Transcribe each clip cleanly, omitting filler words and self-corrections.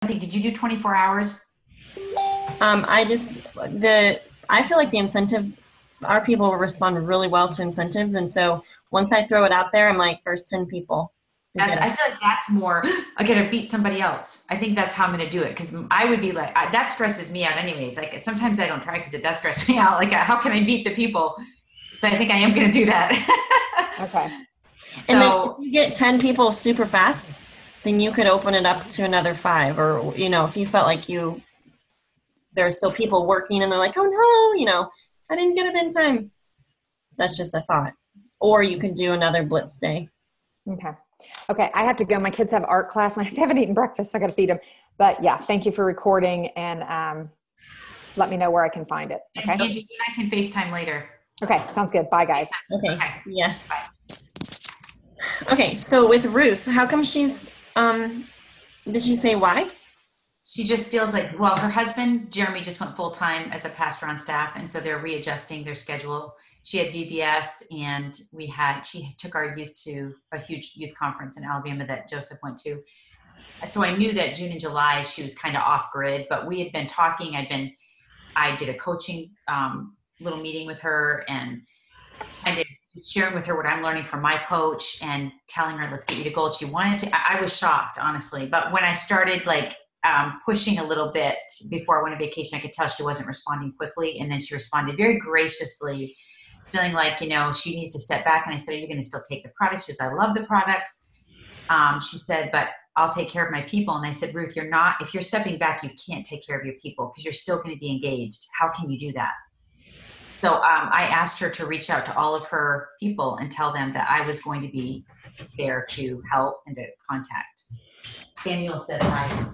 think, did you do 24 hours? I feel like the incentive, our people will respond really well to incentives. And so once I throw it out there, I'm like, first 10 people to That's, get it. I feel like that's more, I gotta beat somebody else. I think that's how I'm gonna do it. Because I would be like, that stresses me out anyways. Like sometimes I don't try because it does stress me out. Like, how can I beat the people? So I think I am gonna do that. Okay. And then if So you get 10 people super fast, then you could open it up to another 5. Or, if you felt like there are still people working and they're like, oh no, I didn't get it in time. That's just a thought. Or you could do another blitz day. Okay. Okay. I have to go. My kids have art class and I haven't eaten breakfast. So I got to feed them. But yeah, thank you for recording and let me know where I can find it. Okay. and Angie, you and I can FaceTime later. Okay. Sounds good. Bye, guys. Okay. Okay. Yeah. Bye. Okay. So with Ruth, how come she's, did she say why? She just feels like, well, her husband, Jeremy, just went full time as a pastor on staff. And so they're readjusting their schedule. She had VBS and she took our youth to a huge youth conference in Alabama that Joseph went to. So I knew that June and July, she was kind of off grid, but we had been talking. I did a coaching little meeting with her and I did sharing with her what I'm learning from my coach and telling her, let's get you to gold. She wanted to, I was shocked, honestly. But when I started pushing a little bit before I went on vacation, I could tell she wasn't responding quickly. And then she responded very graciously, feeling like, she needs to step back. And I said, are you going to still take the products? She says, I love the products. She said, but I'll take care of my people. And I said, Ruth, if you're stepping back, you can't take care of your people because you're still going to be engaged. How can you do that? So I asked her to reach out to all of her people and tell them that I was going to be there to help and to contact. Samuel said hi.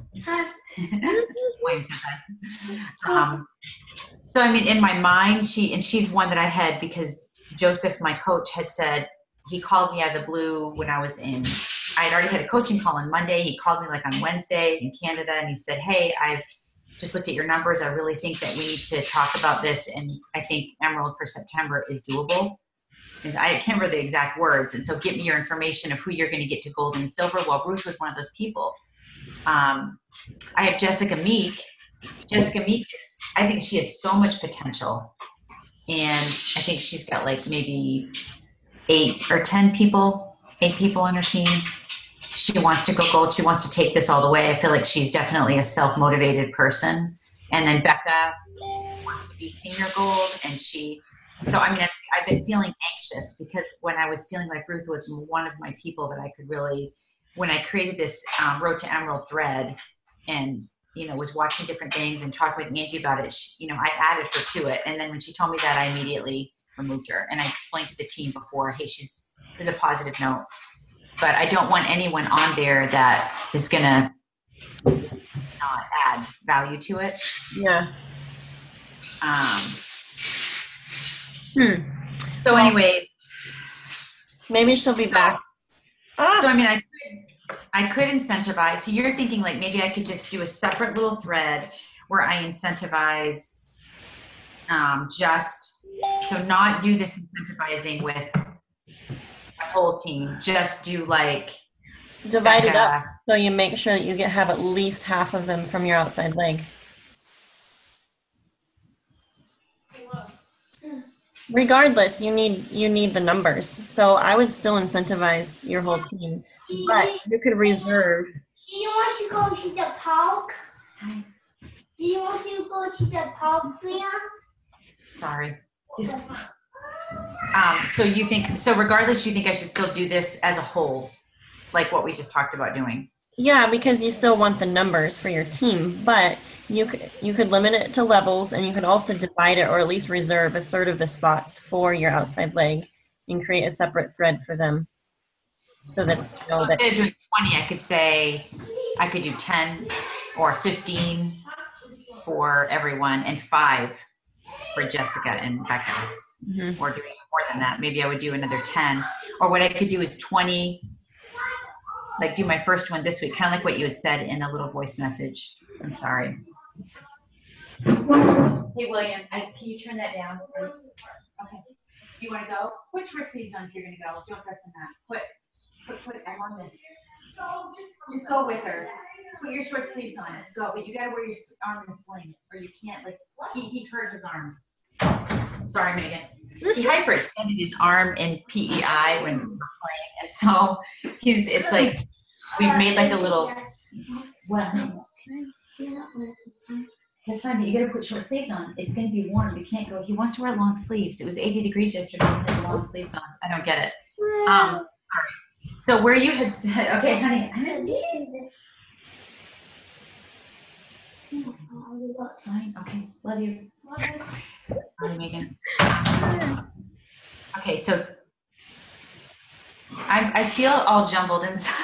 So, in my mind, she's one that I had because Joseph, my coach, had said, he called me out of the blue when I had already had a coaching call on Monday. He called me on Wednesday in Canada and he said, hey, I've just looked at your numbers. I really think that we need to talk about this. And I think Emerald for September is doable. And I can't remember the exact words. And so give me your information of who you're going to get to gold and silver. Well, Ruth was one of those people. I have Jessica Meek. Jessica Meek I think she has so much potential. And I think she's got maybe 8 people on her team. She wants to go gold. She wants to take this all the way. I feel like she's definitely a self-motivated person. And then Becca wants to be senior gold. And I've been feeling anxious because when I was feeling like Ruth was one of my people that I could really, when I created this Road to Emerald thread and, was watching different things and talking with Angie about it, I added her to it. And then when she told me that, I immediately removed her. And I explained to the team before, hey, there's a positive note. But I don't want anyone on there that is going to not add value to it. Yeah. So anyway. Maybe she'll be back. So, I could incentivize. So you're thinking maybe I could just do a separate little thread where I incentivize so not do this incentivizing with the whole team. Just do divide it up so you make sure that you have at least half of them from your outside leg. Regardless, you need the numbers. So I would still incentivize your whole team, but you could reserve. Do you want to go to the park? Do you want to go to the park, Priya? Sorry. So regardless, you think I should still do this as a whole, like what we just talked about doing? Yeah, because you still want the numbers for your team, but you could limit it to levels, and you could also divide it or at least reserve a third of the spots for your outside leg and create a separate thread for them. So that instead of doing 20, I could say I could do 10 or 15 for everyone and 5 for Jessica and Becca. Mm-hmm. Or doing more than that. Maybe I would do another 10. Or what I could do is 20. Do my first one this week, kind of like what you had said in the little voice message. I'm sorry. Hey, William, can you turn that down? Okay. Do you want to go? Which wrist are you on if you're going to go? Don't press on that. Put, I'm on this. Just go with her. Put your short sleeves on. Go, but you gotta wear your arm in a sling, or you can't. Like he hurt his arm. Sorry, Megan. He hyperextended his arm in PEI when we were playing, and so it's like we've made like a little. Well, that's fine, but you gotta put short sleeves on. It's gonna be warm. You can't go. He wants to wear long sleeves. It was 80 degrees yesterday. He had long sleeves on. I don't get it. All right. So where you had said, okay, honey, I'm gonna do this. Fine. Okay. Love you. Hi, Megan. Okay, so I feel all jumbled inside.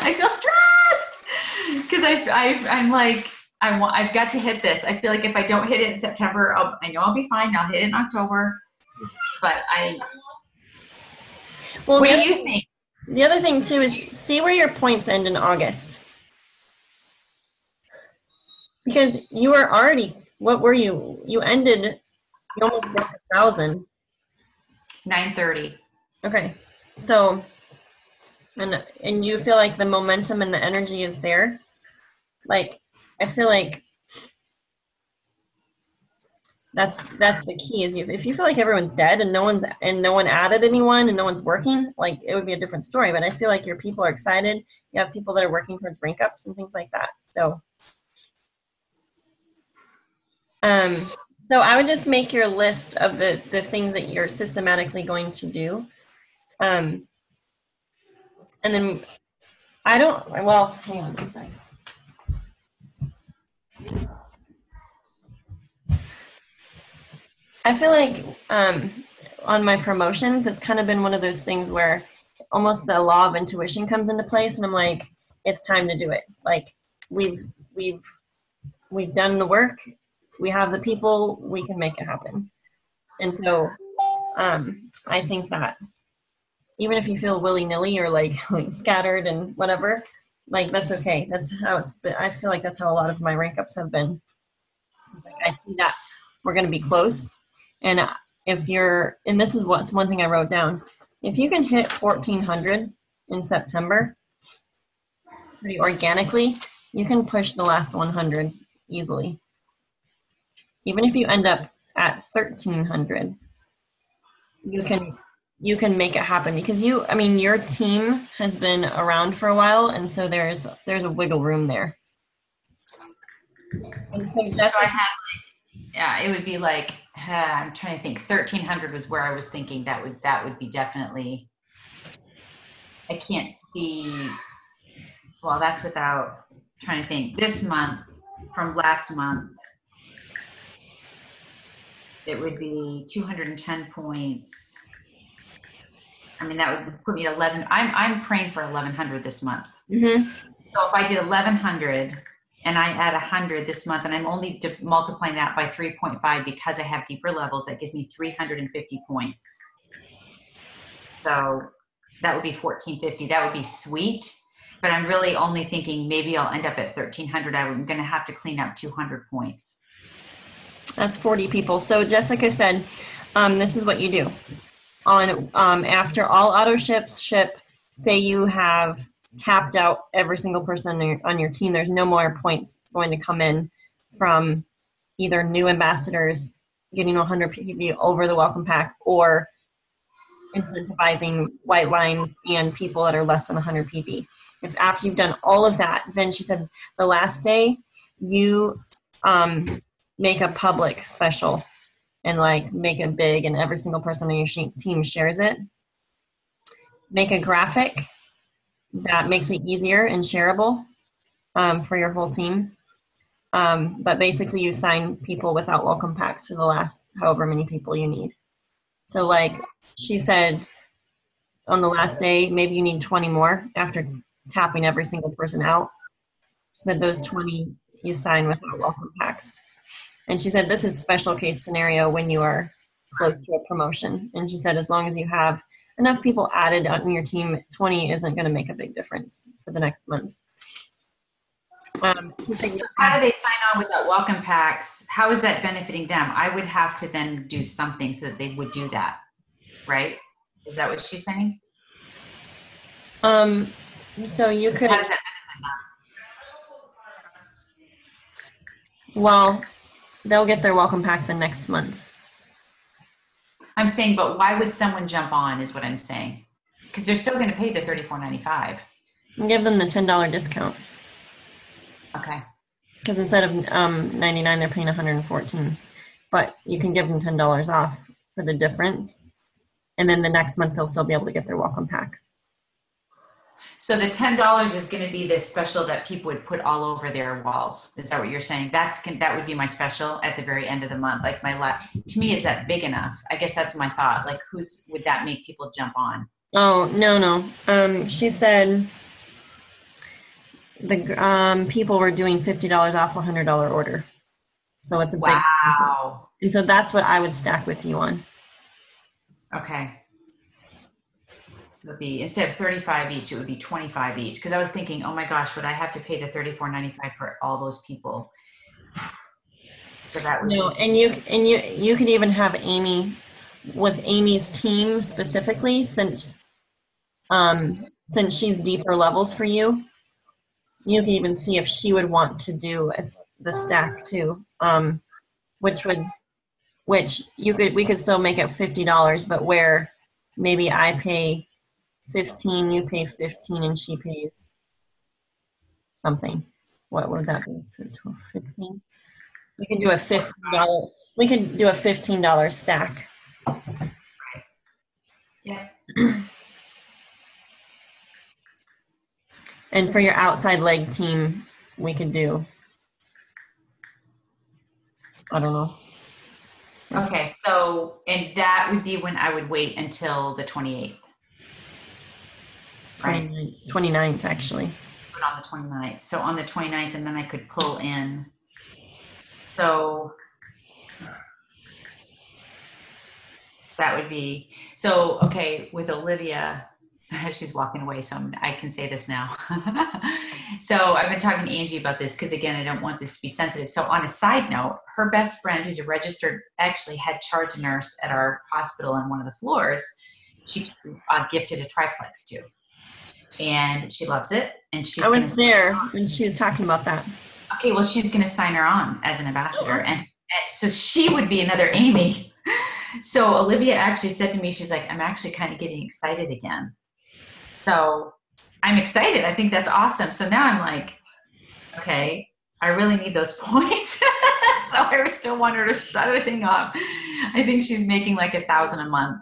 I feel stressed because I'm like I've got to hit this. I feel like if I don't hit it in September, I know I'll be fine. I'll hit it in October, but Well, what do you think? The other thing too is see where your points end in August, because you were already. What were you? You ended. You almost broke 1,000. 930. Okay, so and you feel like the momentum and the energy is there. Like I feel like that's the key. Is if you feel like everyone's dead and no one added anyone and no one's working, like it would be a different story. But I feel like your people are excited. You have people that are working towards rank ups and things like that. So. So I would just make your list of the things that you're systematically going to do. And then hang on one second. I feel like on my promotions, it's kind of been one of those things where almost the law of intuition comes into place, and I'm like, it's time to do it. Like we've done the work. We have the people, we can make it happen. And so I think that even if you feel willy-nilly or like scattered and whatever, like that's okay. That's how I feel like that's how a lot of my rank ups have been. Like, I see that we're going to be close. And and this is one thing I wrote down. If you can hit 1,400 in September pretty organically, you can push the last 100 easily. Even if you end up at 1,300, you can make it happen because your team has been around for a while, and so there's a wiggle room there. And so it would be like I'm trying to think. 1,300 was where I was thinking that would be definitely. I can't see. Well, that's without trying to think. This month from last month. It would be 210 points. I mean, that would put me at 11. I'm praying for 1,100 this month. Mm-hmm. So if I did 1,100 and I add 100 this month, and I'm only multiplying that by 3.5 because I have deeper levels, that gives me 350 points. So that would be 1,450. That would be sweet. But I'm really only thinking maybe I'll end up at 1,300. I'm going to have to clean up 200 points. That's 40 people. So Jessica said, this is what you do. After all auto ships ship, say you have tapped out every single person on your team, there's no more points going to come in from either new ambassadors getting 100 PV over the welcome pack or incentivizing white lines and people that are less than 100 PV. If after you've done all of that, then she said the last day you make a public special and like make it big and every single person on your team shares it. Make a graphic that makes it easier and shareable for your whole team. But basically you sign people without welcome packs for the last however many people you need. So like she said on the last day, maybe you need 20 more after tapping every single person out. She said those 20 you sign without welcome packs. And she said, this is special case scenario when you are close to a promotion. And she said, as long as you have enough people added on your team, 20 isn't going to make a big difference for the next month. So how do they sign on without welcome packs? How is that benefiting them? I would have to then do something so that they would do that, right? Is that what she's saying? So you could, How does that well, they'll get their welcome pack the next month. I'm saying, but why would someone jump on is what I'm saying. Because they're still going to pay the $34.95. Give them the $10 discount. Okay. Because instead of 99, they're paying 114. But you can give them $10 off for the difference. And then the next month, they'll still be able to get their welcome pack. So the $10 is going to be the special that people would put all over their walls. Is that what you're saying? That would be my special at the very end of the month. Like to me, is that big enough? I guess that's my thought. Like, would that make people jump on? Oh, no. She said the people were doing $50 off a $100 order. So it's a big wow. And so that's what I would stack with you on. Okay. So it'd be, instead of 35 each, it would be 25 each. Because I was thinking, oh my gosh, would I have to pay the $34.95 for all those people? So that would and you could even have Amy with Amy's team specifically, since she's deeper levels for you. You can even see if she would want to do the stack too, which we could still make it $50, but where maybe I pay 15, you pay 15, and she pays something. What would that be? 15. We can do a $15. We can do a $15 stack. Yeah. And for your outside leg team, we could do, I don't know. Okay, so, and that would be when I would wait until the 28th. Right. 29th, actually. But on the 29th. So on the 29th, and then I could pull in. So that would be, so, okay, with Olivia, she's walking away, so I can say this now. So I've been talking to Angie about this because, again, I don't want this to be sensitive. So on a side note, her best friend, who's a registered, actually head charge nurse at our hospital on one of the floors, she gifted a triplex to. And she loves it. And she's I was there when she was talking about that. Okay, well, she's going to sign her on as an ambassador. And so she would be another Amy. So Olivia actually said to me, she's like, I'm actually kind of getting excited again. So I'm excited. I think that's awesome. So now I'm like, okay, I really need those points. So I still want her to shut everything up. I think she's making like $1,000 a month.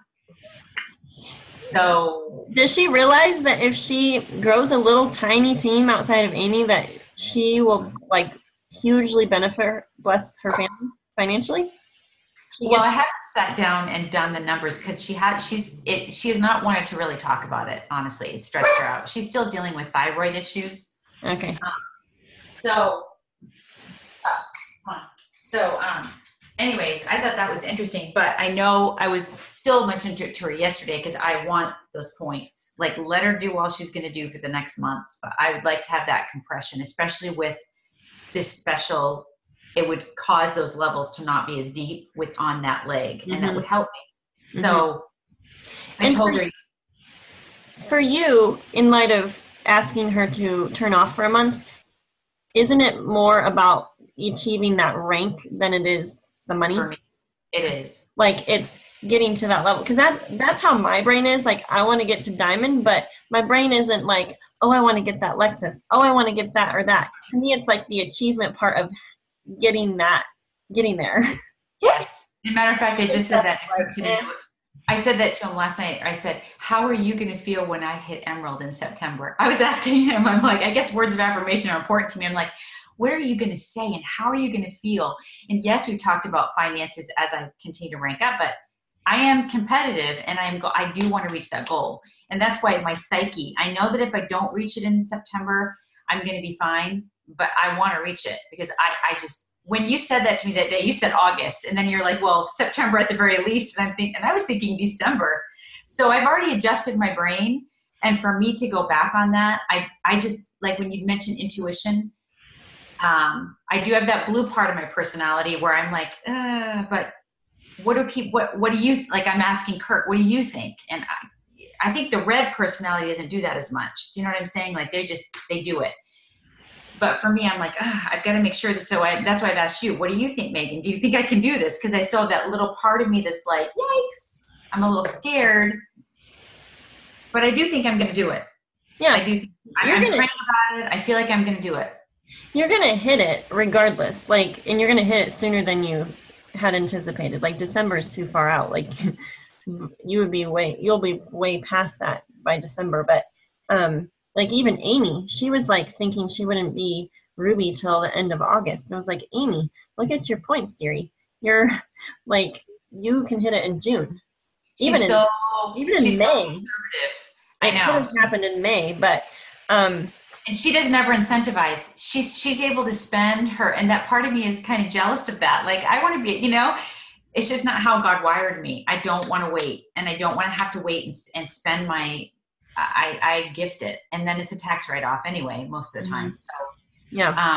So does she realize that if she grows a little tiny team outside of Amy, that she will like hugely bless her family financially? Well, I haven't sat down and done the numbers because she has not wanted to really talk about it. Honestly, it stressed her out. She's still dealing with thyroid issues. Okay. Anyways, I thought that was interesting, but I know I was still mentioning to her yesterday because I want those points. Like, let her do all she's going to do for the next months, but I would like to have that compression, especially with this special. It would cause those levels to not be as deep on that leg, and that would help me. So I told her. For you, in light of asking her to turn off for a month, isn't it more about achieving that rank than it is the money? For me, it is. Like, it's getting to that level, because that's how my brain is. Like, I want to get to diamond, but my brain isn't like, oh, I want to get that Lexus, oh, I want to get that or that. To me, it's like the achievement part of getting there. Yes. As a matter of fact, I just said that to him. I said that to him last night. I said, how are you going to feel when I hit Emerald in September? I was asking him, I'm like, I guess words of affirmation are important to me. I'm like, what are you going to say and how are you going to feel? And yes, we've talked about finances as I continue to rank up, but I am competitive and I do want to reach that goal. And that's why my psyche, I know that if I don't reach it in September, I'm going to be fine, but I want to reach it because I just, when you said that to me that day, you said August, and then you're like, well, September at the very least. And I was thinking December. So I've already adjusted my brain. And for me to go back on that, I just, like when you mentioned intuition, I do have that blue part of my personality where I'm like, but what do people, what do you, like I'm asking Kirk, what do you think? And I think the red personality doesn't do that as much. Do you know what I'm saying? Like they do it. But for me, I'm like, I've got to make sure that. That's why I've asked you, what do you think, Megan? Do you think I can do this? Because I still have that little part of me that's like, yikes, I'm a little scared. But I do think I'm going to do it. Yeah. I do. I'm praying about it. I feel like I'm going to do it. You're going to hit it regardless. Like, and you're going to hit it sooner than you had anticipated. Like December is too far out. Like you'll be way past that by December. But, like even Amy, she was like thinking she wouldn't be Ruby till the end of August. And I was like, Amy, look at your points, dearie. You're like, you can hit it in June. Even in May. So conservative. I know. It could have happened in May, but and she does never incentivize. She's able to spend her, and that part of me is kind of jealous of that. Like I want to be, it's just not how God wired me. I don't want to wait, and I don't want to have to wait and spend my. I gift it, and then it's a tax write-off anyway most of the time. So yeah.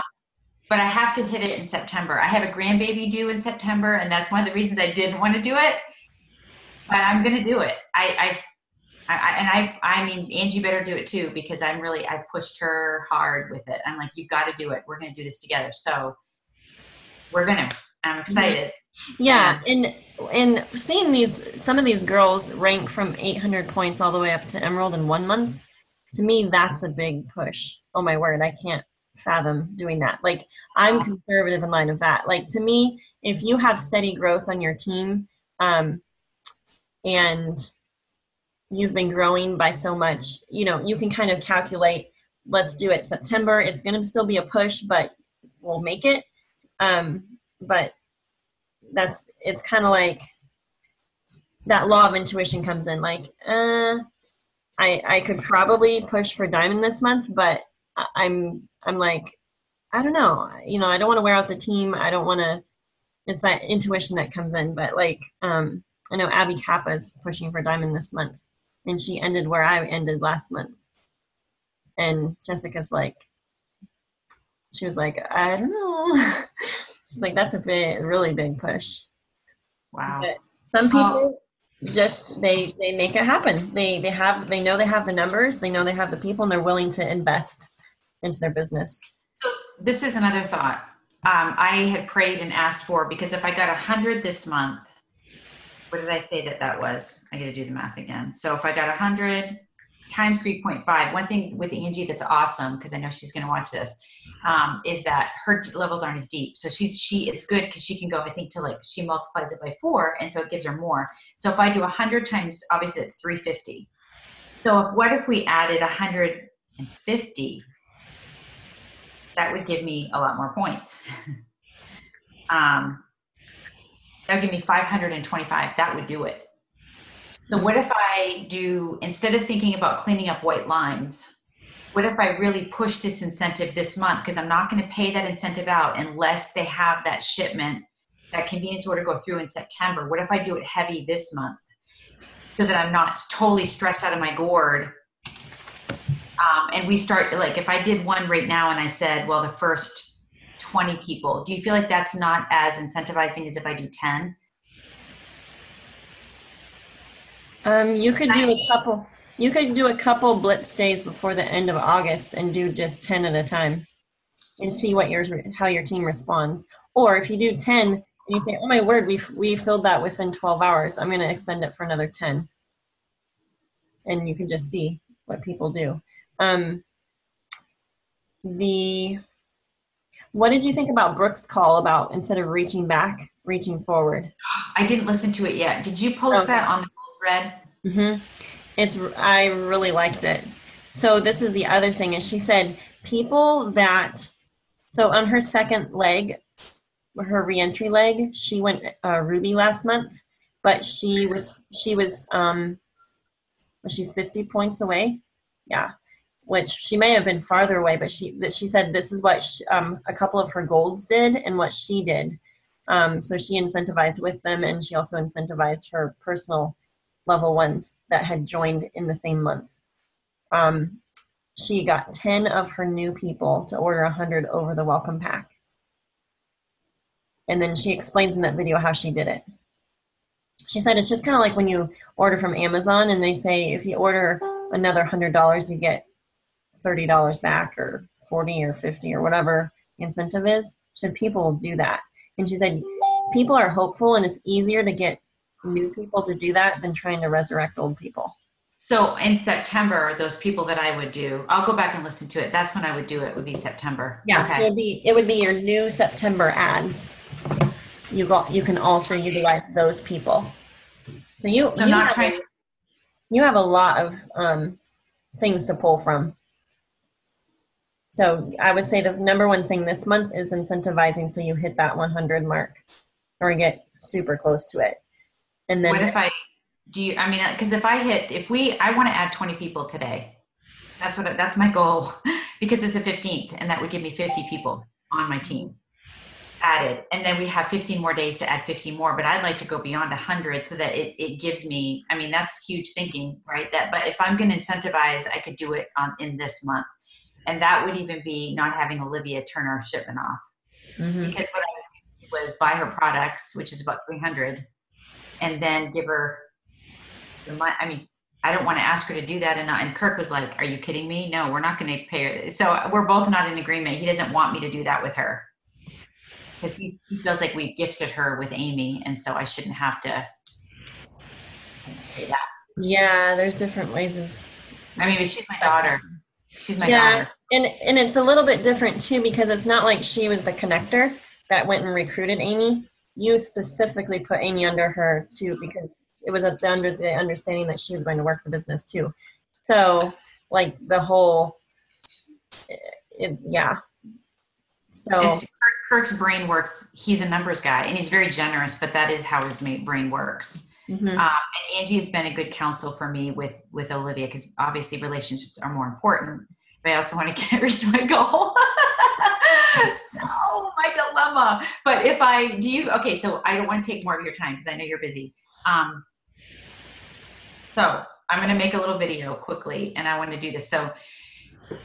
But I have to hit it in September. I have a grandbaby due in September, and that's one of the reasons I didn't want to do it. But I'm going to do it. I mean, Angie better do it too, because I pushed her hard with it. I'm like, you've got to do it. We're going to do this together. So I'm excited. Yeah. And seeing some of these girls rank from 800 points all the way up to Emerald in 1 month, to me, that's a big push. Oh my word. I can't fathom doing that. Like I'm conservative in line of that. Like to me, if you have steady growth on your team, and you've been growing by so much, you can kind of calculate, let's do it September. It's going to still be a push, but we'll make it. But it's kind of like that law of intuition comes in. Like, I could probably push for diamond this month, but I'm like, I don't know. I don't want to wear out the team. I don't want to, it's that intuition that comes in. But like, I know Abby Kappa is pushing for diamond this month, and she ended where I ended last month. And Jessica's like, she was like, I don't know. She's like, that's a really big push. Wow. But some people just, they make it happen. They know they have the numbers, they know they have the people, and they're willing to invest into their business. So this is another thought. I had prayed and asked for, because if I got 100 this month, what did I say that was? I got to do the math again. So if I got 100 times 3.5, one thing with Angie that's awesome, because I know she's going to watch this, is that her levels aren't as deep. So it's good because she can go, I think, to she multiplies it by 4, and so it gives her more. So if I do 100 times, obviously it's 350. So what if we added 150? That would give me a lot more points. That would give me 525. That would do it. So what if I do, instead of thinking about cleaning up white lines, what if I really push this incentive this month? Because I'm not going to pay that incentive out unless they have that shipment, that convenience order go through in September. What if I do it heavy this month so that I'm not totally stressed out of my gourd? And we start, if I did one right now and I said, well, the first 20 people, do you feel like that's not as incentivizing as if I do 10? You could do a couple blitz days before the end of August and do just 10 at a time and see how your team responds. Or if you do 10 and you say, oh my word, we filled that within 12 hours, I'm going to extend it for another 10. And you can just see what people do. What did you think about Brooke's call about instead of reaching back, reaching forward? I didn't listen to it yet. Did you post that on the thread? Mm-hmm. I really liked it. So this is the other thing, is she said people that, so on her second leg, her reentry leg, she went Ruby last month, but she was 50 points away? Yeah. Which she may have been farther away, but she said this is what a couple of her golds did and what she did. So she incentivized with them, and she also incentivized her personal level ones that had joined in the same month. She got 10 of her new people to order 100 over the welcome pack. And then she explains in that video how she did it. she said it's just kind of like when you order from Amazon and they say if you order another $100, you get $30 back or 40 or 50 or whatever the incentive is. She said people will do that. And she said people are hopeful and it's easier to get new people to do that than trying to resurrect old people. So in September, those people that I would do, I'll go back and listen to it. That's when I would do it, would be September. Yeah, Okay. so it would be your new September ads. You can also utilize those people. So you have a lot of things to pull from. So I would say the number one thing this month is incentivizing so you hit that 100 mark or get super close to it. And then what if because I want to add 20 people today. That's my goal because it's the 15th and that would give me 50 people on my team added. And then we have 15 more days to add 50 more, but I'd like to go beyond 100 so that it gives me, that's huge thinking, right? But if I'm going to incentivize, I could do it in this month. And that would even be not having Olivia turn our shipment off. Mm-hmm. Because what I was thinking was buy her products, which is about 300, and then give her the money. I don't want to ask her to do that. And Kirk was like, are you kidding me? No, we're not going to pay her. So we're both not in agreement. He doesn't want me to do that with her because he feels like we gifted her with Amy. And so I shouldn't have to say that. Yeah, there's different ways of. She's my daughter. She's my daughter. And it's a little bit different too because it's not like she was the connector that went and recruited Amy. You specifically put Amy under her too because it was under the understanding that she was going to work the business too. So like the whole, So Kirk's brain works. He's a numbers guy and he's very generous, but that is how his brain works. Mm-hmm. And Angie has been a good counsel for me with Olivia because obviously relationships are more important, but I also want to reach my goal. So my dilemma. But so I don't want to take more of your time because I know you're busy. So I'm going to make a little video quickly and I want to do this. So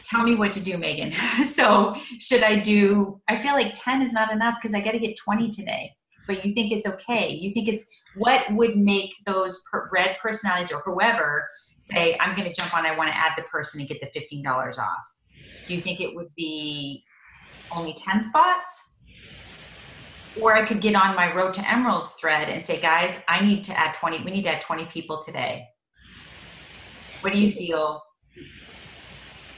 tell me what to do, Megan. So should I feel like 10 is not enough because I got to get 20 today. But you think it's okay. You think what would make those red personalities or whoever say, I'm going to jump on, I want to add the person and get the $15 off. Do you think it would be only 10 spots? Or I could get on my Road to Emerald thread and say, guys, we need to add 20 people today. What do you feel?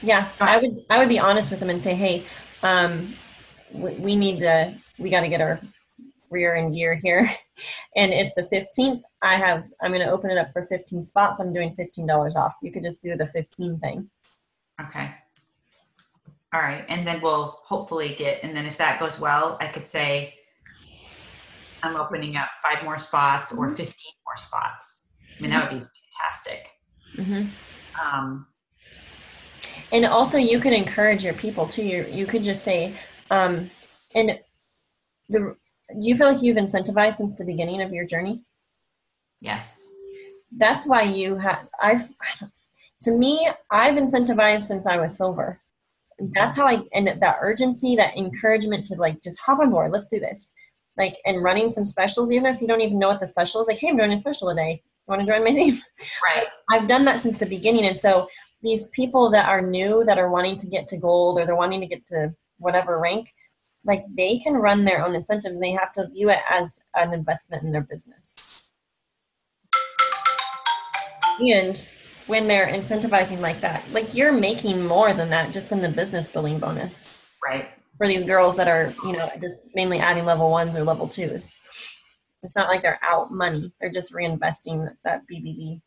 Yeah, I would be honest with them and say, hey, we got to get our rear in gear here. And it's the 15th. I'm going to open it up for 15 spots. I'm doing $15 off. You could just do the 15 thing. Okay. All right. And then we'll hopefully and then if that goes well, I could say I'm opening up 5 more spots or 15 more spots. That would be fantastic. Mm-hmm. And also you could encourage your people too. You could just say, do you feel like you've incentivized since the beginning of your journey? Yes. That's why I've incentivized since I was silver. That's how and that urgency, that encouragement to like, just hop on board. Let's do this. Like, and running some specials, even if you don't even know what the special is, like, hey, I'm doing a special today. You want to join my team? Right. I've done that since the beginning. And so these people that are new, that are wanting to get to gold or they're wanting to get to whatever rank, like they can run their own incentives. They have to view it as an investment in their business. And when they're incentivizing like that, like you're making more than that just in the business building bonus. Right. For these girls that are, just mainly adding level 1s or level 2s. It's not like they're out money. They're just reinvesting that BBB.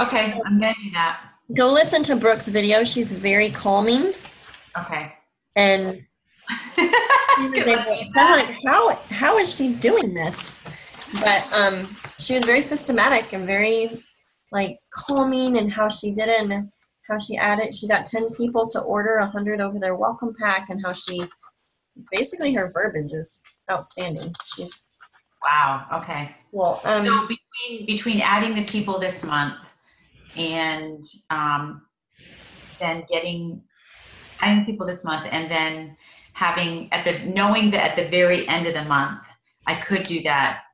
Okay, I'm going to do that. Go listen to Brooke's video. She's very calming. Okay. And how is she doing this? But she was very systematic and very like calming in how she did it and how she added. She got 10 people to order 100 over their welcome pack, and how she basically her verbiage is outstanding. She's wow. Okay. Well, so between adding the people this month and then getting adding people this month, and then knowing that at the very end of the month, I could do that.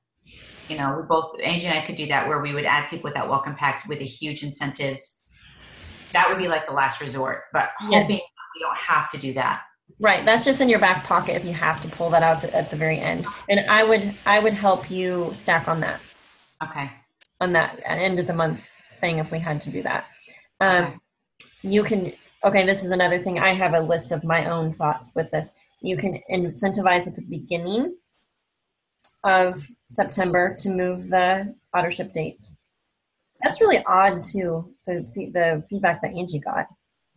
You know, Angie and I could do that where we would add people with that welcome packs with a huge incentives. That would be like the last resort, but hoping we don't have to do that. Right. That's just in your back pocket if you have to pull that out at the very end. And I would help you stack on that. Okay. On that end of the month thing if we had to do that. Okay. This is another thing. I have a list of my own thoughts with this. You can incentivize at the beginning of September to move the auto ship dates. That's really odd too, the feedback that Angie got.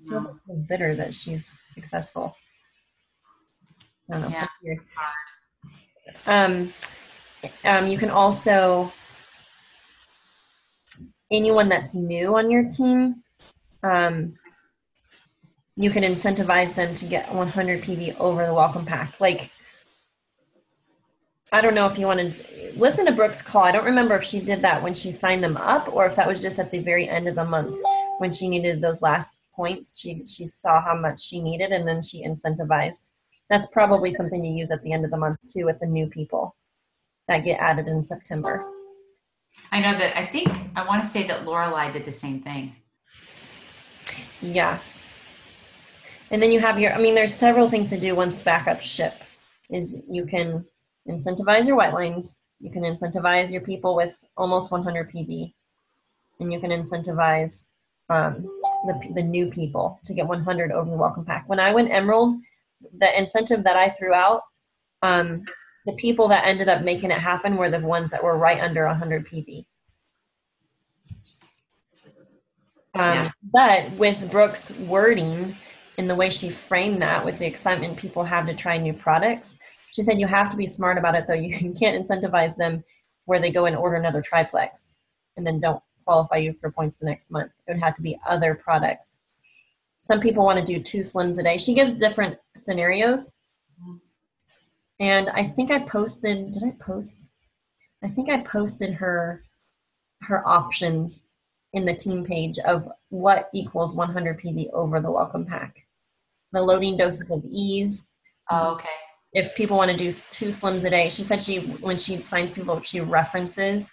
She was bitter that she's successful. I don't know. Yeah. You can also, anyone that's new on your team, you can incentivize them to get 100 PV over the welcome pack. Like, I don't know if you want to listen to Brooke's call. I don't remember if she did that when she signed them up or if that was just at the very end of the month when she needed those last points. She saw how much she needed and then she incentivized. That's probably something you use at the end of the month too with the new people that get added in September. I know that I want to say that Lorelei did the same thing. Yeah. And then you have there's several things to do once backup ship is you can incentivize your white lines. You can incentivize your people with almost 100 PV. And you can incentivize the new people to get 100 over the welcome pack. When I went Emerald, the incentive that I threw out, the people that ended up making it happen were the ones that were right under 100 PV. But with Brooke's wording and the way she framed that with the excitement people have to try new products, she said you have to be smart about it though. You can't incentivize them where they go and order another triplex and then don't qualify you for points the next month. It would have to be other products. Some people want to do 2 slims a day. She gives different scenarios. And I think I posted, I think I posted her options in the team page of what equals 100 PV over the welcome pack. The loading doses of ease. Oh, okay. If people want to do 2 slims a day, she said when she signs people, she references,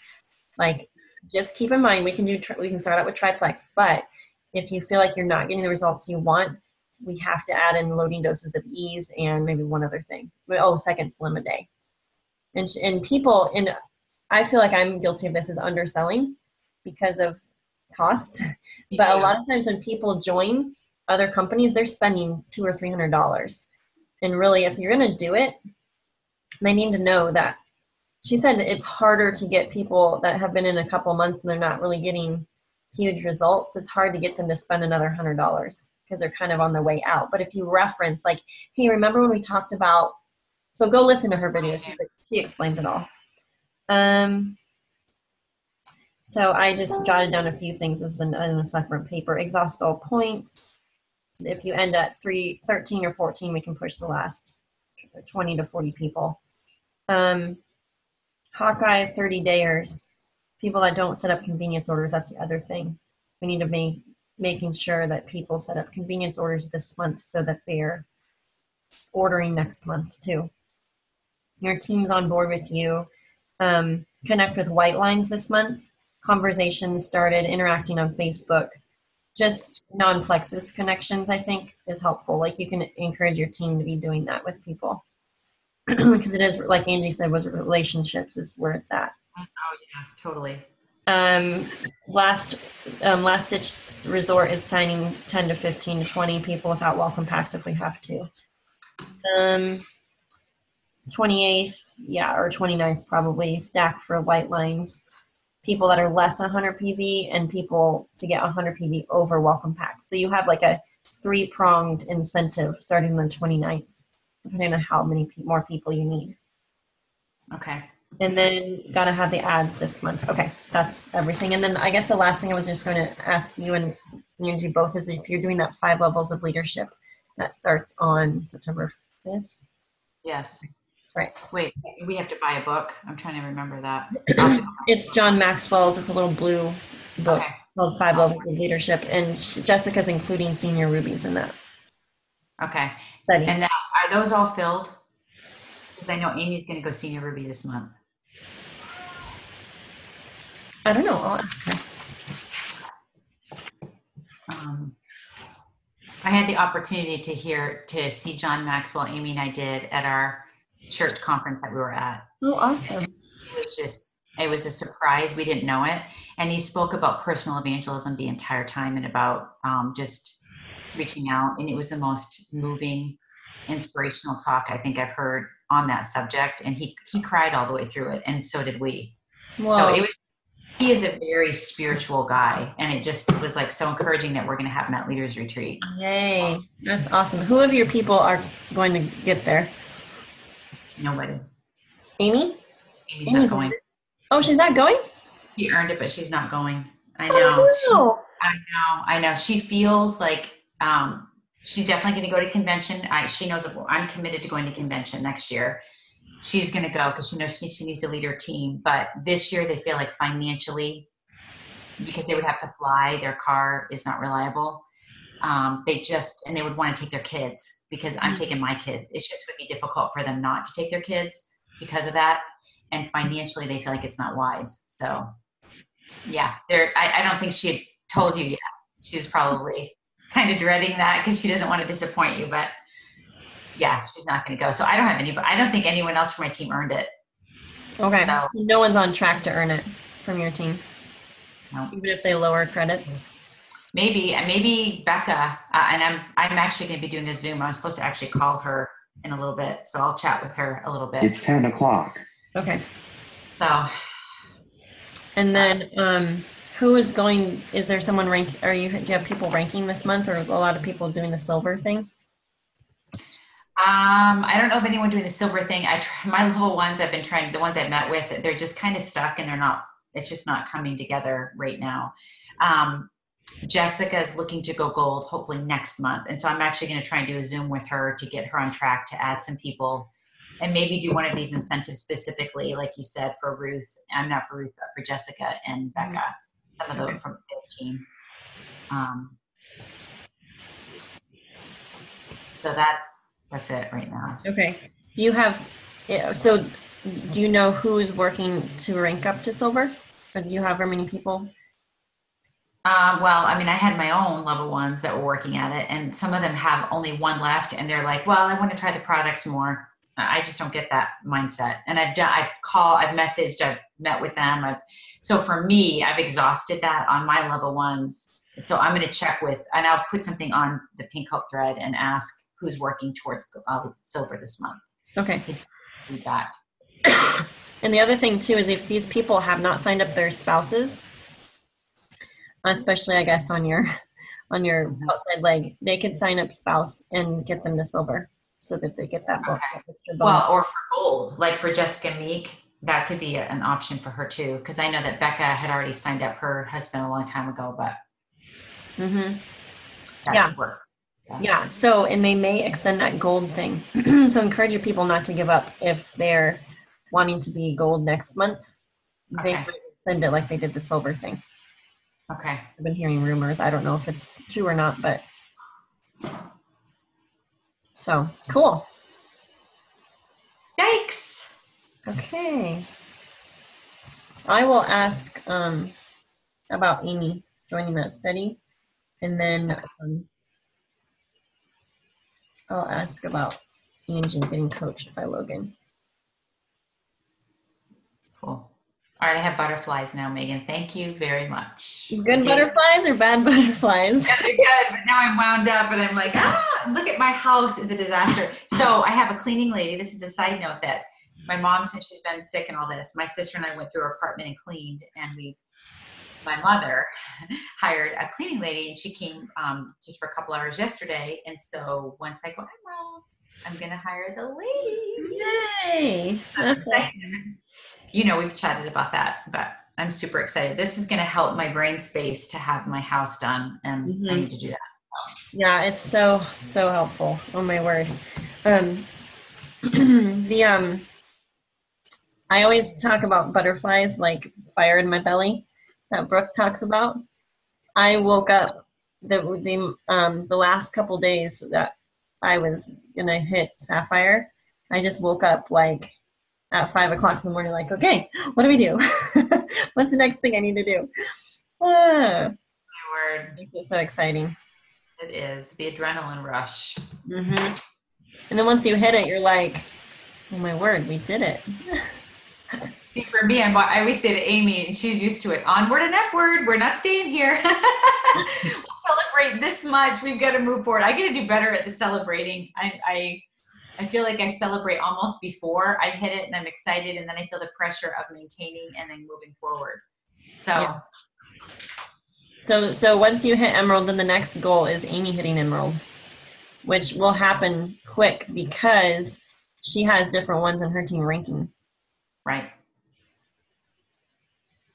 like, just keep in mind, we can start out with triplex, but if you feel like you're not getting the results you want, we have to add in loading doses of ease and maybe one other thing. Second slim a day. And people, and I feel like I'm guilty of this, is underselling because of cost. But a lot of times when people join other companies, they're spending $200 or $300. And really, if you're going to do it, they need to know that. She said that it's harder to get people that have been in a couple months and they're not really getting huge results. It's hard to get them to spend another $100 because they're kind of on their way out. But if you reference, like, hey, remember when we talked about, so go listen to her video. She explains it all. So I just jotted down a few things. This is in a separate paper. Exhaust all points. If you end at 13 or 14, we can push the last 20 to 40 people. Hawkeye 30-dayers. People that don't set up convenience orders, that's the other thing. We need to be making sure that people set up convenience orders this month so that they're ordering next month too. Your team's on board with you. Connect with white lines this month. Conversations started, interacting on Facebook. Just non-plexus connections, I think, is helpful. Like, you can encourage your team to be doing that with people. Because it is, like Angie said, was relationships is where it's at. Oh, yeah, totally. Last ditch resort is signing 10 to 15 to 20 people without welcome packs if we have to. 28th, or 29th probably, stack for white lines. People that are less than 100 PV and people to get 100 PV over welcome packs. So you have like a 3-pronged incentive starting on the 29th, depending on how many more people you need. Okay. And then got to have the ads this month. Okay, that's everything. And then I guess the last thing I was just going to ask you and Angie both is if you're doing that 5 levels of leadership, that starts on September 5th. Yes. Right. Wait, we have to buy a book. I'm trying to remember that. It's John Maxwell's. It's a little blue book called 5 Levels of Leadership. And Jessica's including senior rubies in that. Okay. study. And now, are those all filled? Because I know Amy's going to go Senior Ruby this month. I don't know. I'll ask her. I had the opportunity to see John Maxwell, Amy and I did at our church conference that we were at. Oh, awesome. It was a surprise. We didn't know it. And he spoke about personal evangelism the entire time and about just reaching out. And it was the most moving, inspirational talk I think I've heard on that subject. And he cried all the way through it. And so did we. Whoa. So he is a very spiritual guy. And it just was like so encouraging that we're going to have him at Leaders Retreat. Yay. That's awesome. Who of your people are going to get there? Nobody. Amy? Amy's not going. Oh, she's not going? She earned it, but she's not going. I Oh, know. no. I know. She feels like she's definitely going to go to convention. She knows I'm committed to going to convention next year. She's going to go because she knows she needs to lead her team. But this year they feel like financially, because they would have to fly, their car is not reliable. They would want to take their kids because I'm taking my kids. It just would be difficult for them not to take their kids because of that. And financially they feel like it's not wise. So yeah, I don't think she had told you yet. She was probably kind of dreading that because she doesn't want to disappoint you, but yeah, she's not going to go. So I don't think anyone else from my team earned it. Okay. So, no one's on track to earn it from your team. No. Even if they lower credits. Maybe Becca, and I'm actually going to be doing a Zoom. I was supposed to actually call her in a little bit, so I'll chat with her a little bit. It's 10 o'clock. Okay. So, and then who is going? Is there someone do you have people ranking this month, or a lot of people doing the silver thing? I don't know of anyone doing the silver thing. My little ones I've been trying. The ones I've met with, they're just kind of stuck, and it's just not coming together right now. Jessica is looking to go gold hopefully next month. And so I'm actually going to try and do a Zoom with her to get her on track to add some people and maybe do one of these incentives specifically, like you said, for Ruth. I'm not for Ruth, but for Jessica and Becca, some of them from the team. So that's it right now. Okay. Do you know who is working to rank up to silver? Or do you have how many people? Well, I mean, I had my own level ones that were working at it, and some of them have only one left, and they're like, well, I want to try the products more. I just don't get that mindset. And I've messaged, I've met with them. So for me, I've exhausted that on my level ones. So I'm going to check and I'll put something on the Pink Hope thread and ask who's working towards silver this month. Okay. To do that. And the other thing too is if these people have not signed up their spouses, especially I guess on your outside leg, they can sign up spouse and get them to silver so that they get that book. Okay. Well, or for gold, like for Jessica Meek, that could be an option for her too. Because I know that Becca had already signed up her husband a long time ago, but that could work. Yeah. So, and they may extend that gold thing. So encourage your people not to give up if they're wanting to be gold next month. They might extend it like they did the silver thing. Okay. I've been hearing rumors. I don't know if it's true or not, but so cool. Yikes. Okay. I will ask about Amy joining that study, and then I'll ask about Angie getting coached by Logan. Cool. All right, I have butterflies now, Megan. Thank you very much. Good butterflies or bad butterflies? Yeah, they're good, but now I'm wound up and I'm like, look at my house is a disaster. So I have a cleaning lady. This is a side note that my mom, since she's been sick and all this, my sister and I went through her apartment and cleaned, and my mother hired a cleaning lady, and she came just for a couple hours yesterday. And so once I go, I'm going to hire the lady. Yay. I'm excited. You know, we've chatted about that, but I'm super excited. This is going to help my brain space to have my house done, and I need to do that. Yeah, it's so helpful. Oh my word. I always talk about butterflies like fire in my belly that Brooke talks about. I woke up the last couple days that I was gonna hit Sapphire, I just woke up like at 5 o'clock in the morning, like, okay, what do we do? What's the next thing I need to do? Ah, My word. makes it so exciting. It is the adrenaline rush. Mm-hmm. And then once you hit it, you're like, oh my word, we did it. See, for me, I always say to Amy, and she's used to it, onward and upward. We're not staying here. We'll celebrate this much. We've got to move forward. I got to do better at the celebrating. I feel like I celebrate almost before I hit it, and I'm excited, and then I feel the pressure of maintaining and then moving forward. So, yeah. So once you hit Emerald, then the next goal is Amy hitting Emerald, which will happen quick because she has different ones in her team ranking. right.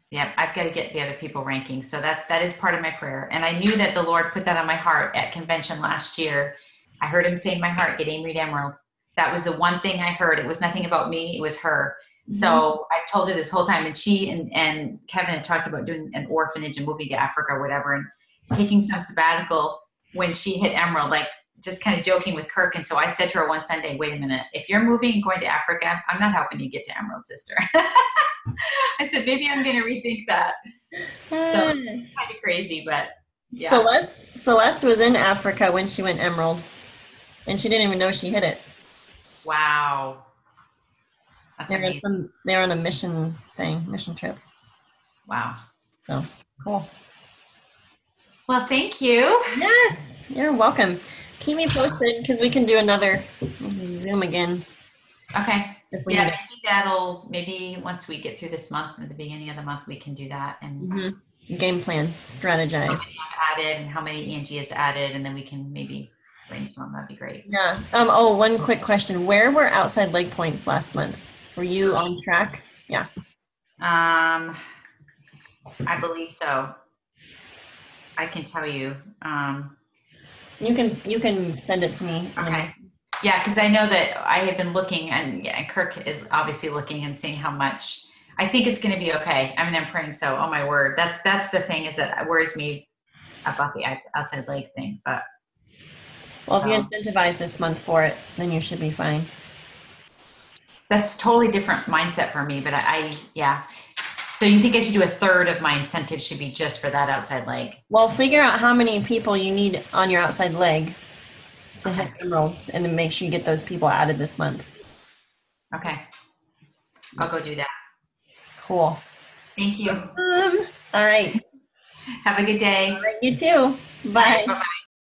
Yeah, I've got to get the other people ranking. So that is part of my prayer. And I knew that the Lord put that on my heart at convention last year. I heard him say in my heart, get Amy Emerald. That was the one thing I heard. It was nothing about me. It was her. Mm-hmm. So I told her this whole time, and she and Kevin had talked about doing an orphanage and moving to Africa or whatever, and taking some sabbatical when she hit Emerald, like just kind of joking with Kirk. And so I said to her one Sunday, wait a minute, if you're moving and going to Africa, I'm not helping you get to Emerald, sister. I said, maybe I'm going to rethink that. So it's kind of crazy, but yeah. Celeste was in Africa when she went Emerald, and she didn't even know she hit it. Wow. They were on a mission trip. Wow. So cool. Well, thank you. Yes, you're welcome. Keep me posted because we can do another Zoom again. Okay. Yeah, maybe once we get through this month, at the beginning of the month, we can do that and game plan, strategize. How many I've added and how many Angie has added, and then we can maybe brainstorm. That'd be great. Yeah. One quick question: where were outside leg points last month? Were you on track? Yeah. I believe so. I can tell you. You can send it to me. Okay. Yeah, because I know that I have been looking, and Kirk is obviously looking and seeing how much. I think it's going to be okay. I mean, I'm praying so. Oh my word, that's the thing is that worries me about the outside leg thing. But well, if you incentivize this month for it, then you should be fine. That's totally different mindset for me. But yeah. So you think I should do a third of my incentive should be just for that outside leg? Well, figure out how many people you need on your outside leg to hit Emerald, and then make sure you get those people added this month. Okay. I'll go do that. Cool. Thank you. All right. Have a good day. All right, you too. Bye. Bye-bye.